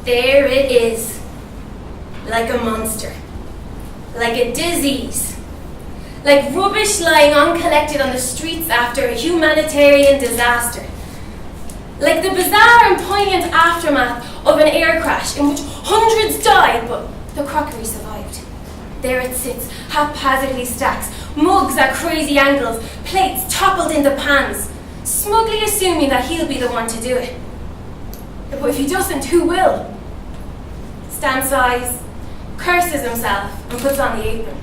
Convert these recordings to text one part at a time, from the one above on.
There it is, like a monster, like a disease, like rubbish lying uncollected on the streets after a humanitarian disaster, like the bizarre and poignant aftermath of an air crash in which hundreds died, but the crockery survived. There it sits, haphazardly stacked, mugs at crazy angles, plates toppled into pans, smugly assuming that he'll be the one to do it. But if he doesn't, who will? Stan sighs, curses himself, and puts on the apron.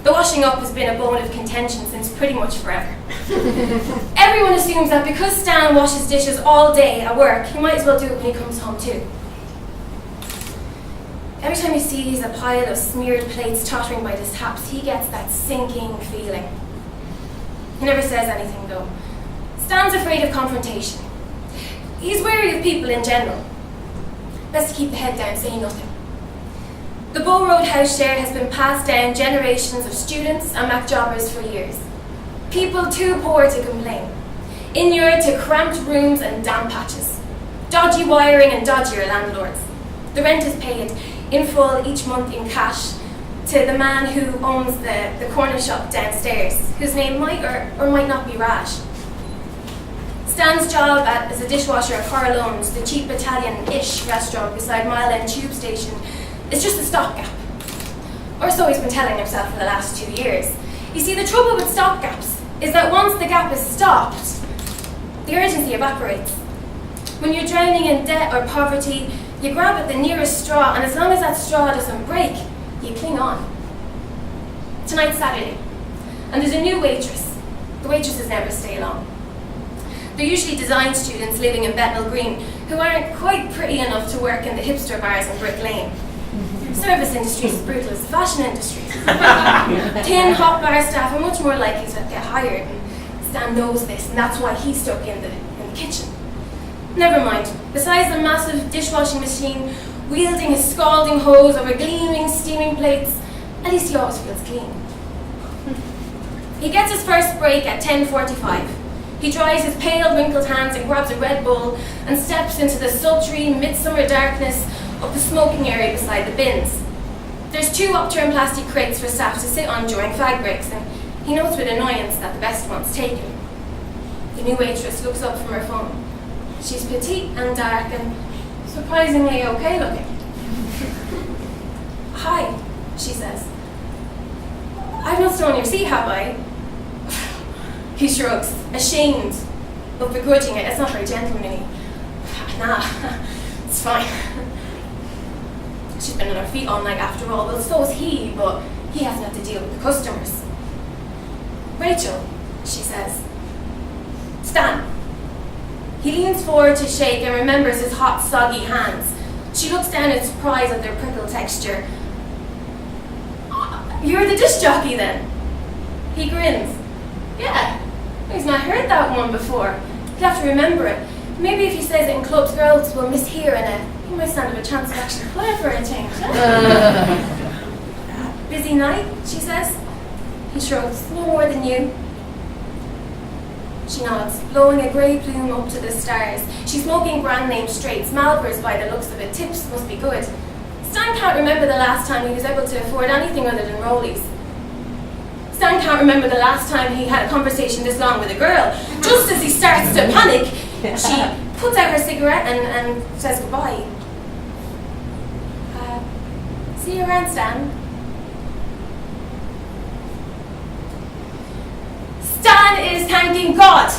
The washing up has been a bone of contention since pretty much forever. Everyone assumes that because Stan washes dishes all day at work, he might as well do it when he comes home too. Every time he sees a pile of smeared plates tottering by the taps, he gets that sinking feeling. He never says anything though. Stan's afraid of confrontation. He's wary of people in general. Best to keep the head down, say nothing. The Bow Road house share has been passed down generations of students and Mac jobbers for years. People too poor to complain, inured to cramped rooms and damp patches, dodgy wiring and dodgier landlords. The rent is paid in full each month in cash to the man who owns the corner shop downstairs, whose name might or might not be Raj. Stan's job as a dishwasher at Coralone's, the cheap Italian-ish restaurant beside Mile End Tube Station, is just a stopgap. Or so he's been telling himself for the last 2 years. You see, the trouble with stopgaps is that once the gap is stopped, the urgency evaporates. When you're drowning in debt or poverty, you grab at the nearest straw, and as long as that straw doesn't break, you cling on. Tonight's Saturday, and there's a new waitress. The waitresses never stay long. They're usually design students living in Bethnal Green who aren't quite pretty enough to work in the hipster bars in Brick Lane. Service industry is brutal as the fashion industry. Tin, hot bar staff are much more likely to get hired, and Stan knows this, and that's why he's stuck in the kitchen. Never mind, besides the massive dishwashing machine, wielding his scalding hose over gleaming, steaming plates, at least he always feels clean. He gets his first break at 10:45. He dries his pale, wrinkled hands and grabs a Red Bull and steps into the sultry, midsummer darkness of the smoking area beside the bins. There's 2 upturned plastic crates for staff to sit on during fag breaks, and he notes with annoyance that the best one's taken. The new waitress looks up from her phone. She's petite and dark and surprisingly okay looking. "Hi," she says. "I've not stolen your seat, have I?" He shrugs, ashamed, but begrudging it. It's not very gentlemanly. "Nah, it's fine." She's been on her feet all night after all. Well, so's he, but he hasn't had to deal with the customers. "Rachel," she says. "Stan." He leans forward to shake and remembers his hot, soggy hands. She looks down in surprise at their prickle texture. "You're the disc jockey then?" He grins. "Yeah, he's not heard that one before. He'll have to remember it. Maybe if he says it in clubs, girls will mishear and he might stand a chance of actually playing for a change." "Busy night," she says. He shrugs. "No more than you." She nods, blowing a grey plume up to the stars. She's smoking brand name straights, Marlboros by the looks of it. Tips must be good. Stan can't remember the last time he was able to afford anything other than rollies. Stan can't remember the last time he had a conversation this long with a girl. Just as he starts to panic, she puts out her cigarette and says goodbye. "See you around, Stan." Stan is thanking God,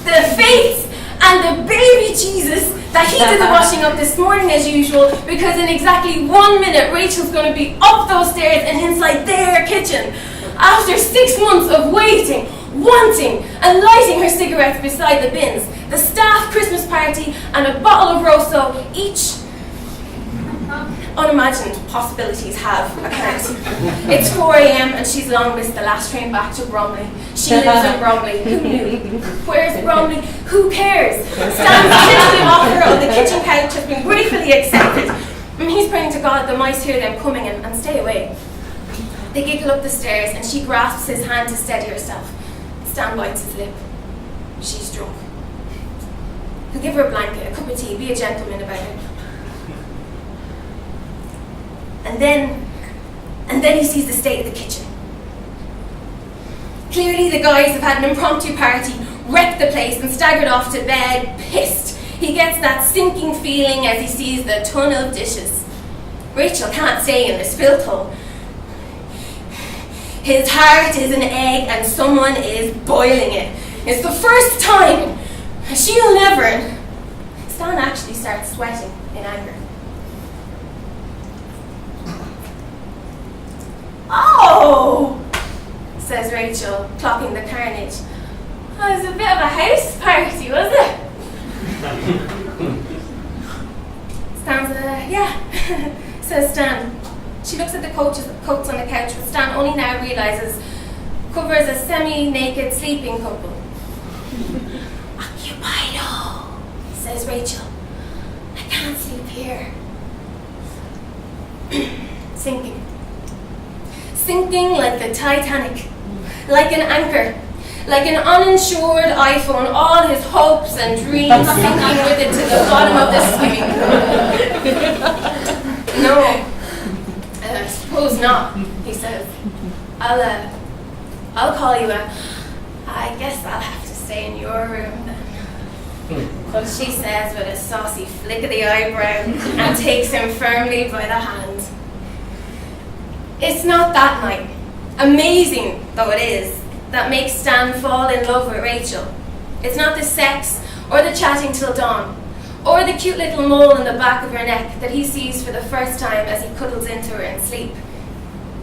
the faith, and the baby Jesus that he did the washing up this morning as usual, because in exactly 1 minute Rachel's going to be up those stairs and inside their kitchen. After 6 months of waiting, wanting, and lighting her cigarettes beside the bins, the staff Christmas party and a bottle of Rosso, each unimagined possibilities have occurred. It's 4 a.m. and she's long missed the last train back to Bromley. She lives in Bromley. Who knew? Where's Bromley? Who cares? Stan's tentative offer of the kitchen couch has been gratefully accepted. And he's praying to God the mice hear them coming and stay away. They giggle up the stairs and she grasps his hand to steady herself. Stan bites his lip. She's drunk. He'll give her a blanket, a cup of tea, be a gentleman about it. And then he sees the state of the kitchen. Clearly the guys have had an impromptu party, wrecked the place and staggered off to bed, pissed. He gets that sinking feeling as he sees the ton of dishes. Rachel can't stay in this filth hole. His heart is an egg and someone is boiling it. It's the first time. She'll never. Stan actually starts sweating in anger. Oh, says Rachel, clocking the carnage. Oh, it was a bit of a house party, was it? Stan's yeah, says Stan. She looks at the coats on the couch, but Stan only now realises covers a semi-naked sleeping couple. Occupied, says Rachel. I can't sleep here. Sinking like the Titanic, like an anchor, like an uninsured iPhone, all his hopes and dreams sinking with it to the bottom of the swimming pool. No, I suppose not, he says. I'll call you out. I guess I'll have to stay in your room then. But she says with a saucy flick of the eyebrow and takes him firmly by the hand. It's not that night, amazing though it is, that makes Stan fall in love with Rachel. It's not the sex or the chatting till dawn, or the cute little mole in the back of her neck that he sees for the first time as he cuddles into her in sleep.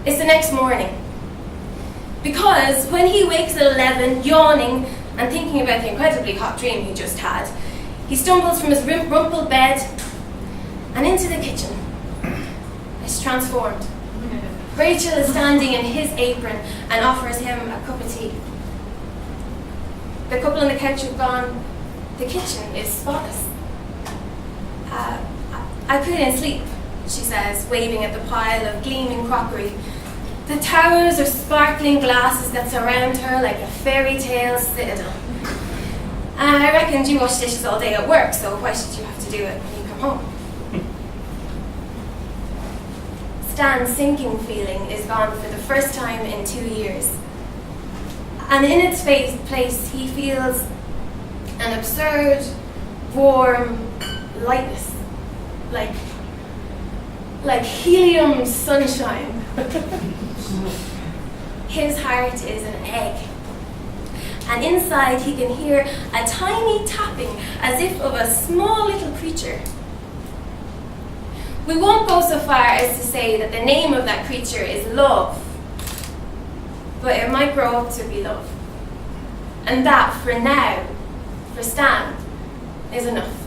It's the next morning. Because when he wakes at 11, yawning and thinking about the incredibly hot dream he just had, he stumbles from his rumpled bed and into the kitchen. It's transformed. Rachel is standing in his apron and offers him a cup of tea. The couple on the couch have gone. The kitchen is spotless. I couldn't sleep, she says, waving at the pile of gleaming crockery. The towers of sparkling glasses that surround her like a fairy tale citadel. I reckoned you wash dishes all day at work, so why should you have to do it when you come home? Stan's sinking feeling is gone for the first time in 2 years. And in its place, he feels an absurd, warm lightness, like helium sunshine. His heart is an egg. And inside he can hear a tiny tapping as if of a small little creature. We won't go so far as to say that the name of that creature is love, but it might grow up to be love. And that, for now, for Stan, is enough.